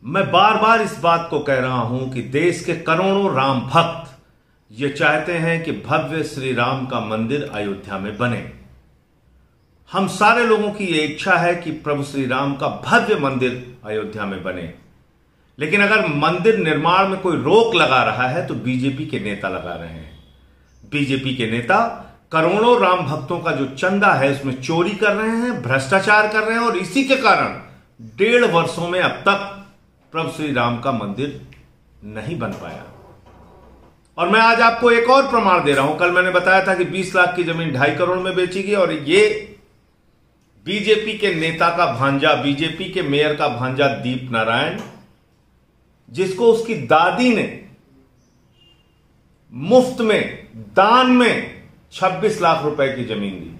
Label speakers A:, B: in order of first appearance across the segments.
A: मैं बार बार इस बात को कह रहा हूं कि देश के करोड़ों राम भक्त ये चाहते हैं कि भव्य श्री राम का मंदिर अयोध्या में बने। हम सारे लोगों की यह इच्छा है कि प्रभु श्री राम का भव्य मंदिर अयोध्या में बने, लेकिन अगर मंदिर निर्माण में कोई रोक लगा रहा है तो बीजेपी के नेता लगा रहे हैं। बीजेपी के नेता करोड़ों राम भक्तों का जो चंदा है उसमें चोरी कर रहे हैं, भ्रष्टाचार कर रहे हैं, और इसी के कारण 1.5 वर्षों में अब तक प्रभु श्री राम का मंदिर नहीं बन पाया। और मैं आज आपको एक और प्रमाण दे रहा हूं। कल मैंने बताया था कि 20 लाख की जमीन 2.5 करोड़ में बेची गई, और ये बीजेपी के नेता का भांजा, बीजेपी के मेयर का भांजा दीप नारायण, जिसको उसकी दादी ने मुफ्त में दान में 26 लाख रुपए की जमीन दी।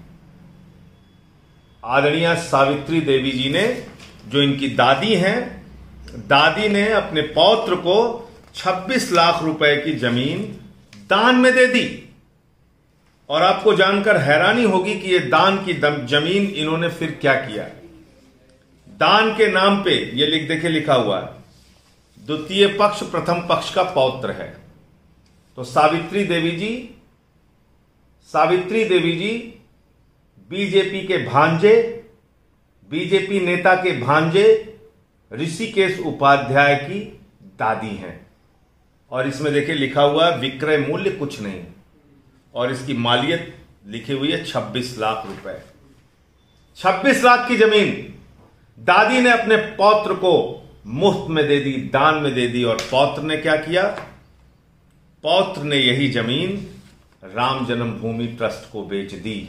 A: आदरणीय सावित्री देवी जी ने, जो इनकी दादी हैं, दादी ने अपने पौत्र को 26 लाख रुपए की जमीन दान में दे दी। और आपको जानकर हैरानी होगी कि यह दान की जमीन इन्होंने फिर क्या किया। दान के नाम पे ये देखिए लिखा हुआ है, द्वितीय पक्ष प्रथम पक्ष का पौत्र है। तो सावित्री देवी जी बीजेपी के भांजे, बीजेपी नेता के भांजे ऋषिकेश उपाध्याय की दादी हैं। और इसमें देखिए लिखा हुआ है विक्रय मूल्य कुछ नहीं, और इसकी मालियत लिखी हुई है 26 लाख रुपए। 26 लाख की जमीन दादी ने अपने पौत्र को मुफ्त में दे दी, दान में दे दी। और पौत्र ने क्या किया? पौत्र ने यही जमीन राम जन्मभूमि ट्रस्ट को बेच दी।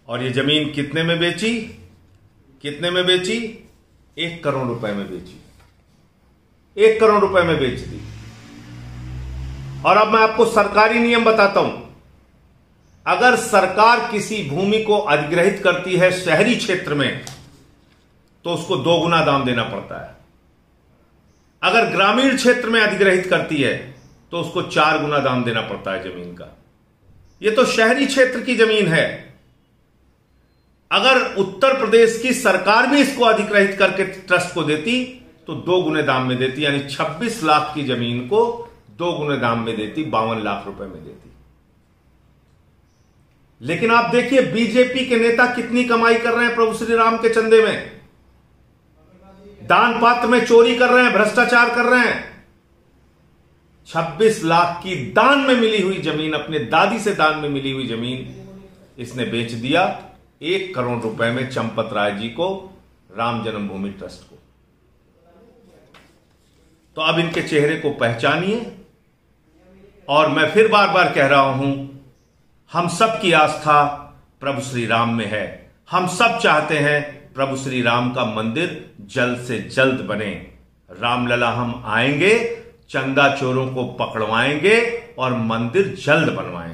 A: और यह जमीन कितने में बेची? 1 करोड़ रुपए में बेची। 1 करोड़ रुपए में बेच दी। और अब मैं आपको सरकारी नियम बताता हूं। अगर सरकार किसी भूमि को अधिग्रहित करती है शहरी क्षेत्र में तो उसको 2 गुना दाम देना पड़ता है। अगर ग्रामीण क्षेत्र में अधिग्रहित करती है तो उसको 4 गुना दाम देना पड़ता है जमीन का। यह तो शहरी क्षेत्र की जमीन है। अगर उत्तर प्रदेश की सरकार भी इसको अधिग्रहित करके ट्रस्ट को देती तो 2 गुने दाम में देती, यानी 26 लाख की जमीन को 2 गुने दाम में देती, 52 लाख रुपए में देती। लेकिन आप देखिए बीजेपी के नेता कितनी कमाई कर रहे हैं प्रभु श्री राम के चंदे में। दान पात्र में चोरी कर रहे हैं, भ्रष्टाचार कर रहे हैं। 26 लाख की दान में मिली हुई जमीन, अपने दादी से दान में मिली हुई जमीन इसने बेच दिया 1 करोड़ रुपए में चंपत राय जी को, राम जन्मभूमि ट्रस्ट को। तो अब इनके चेहरे को पहचानिए। और मैं फिर बार बार कह रहा हूं, हम सब की आस्था प्रभु श्री राम में है। हम सब चाहते हैं प्रभु श्री राम का मंदिर जल्द से जल्द बने। रामलला हम आएंगे, चंदा चोरों को पकड़वाएंगे और मंदिर जल्द बनवाएंगे।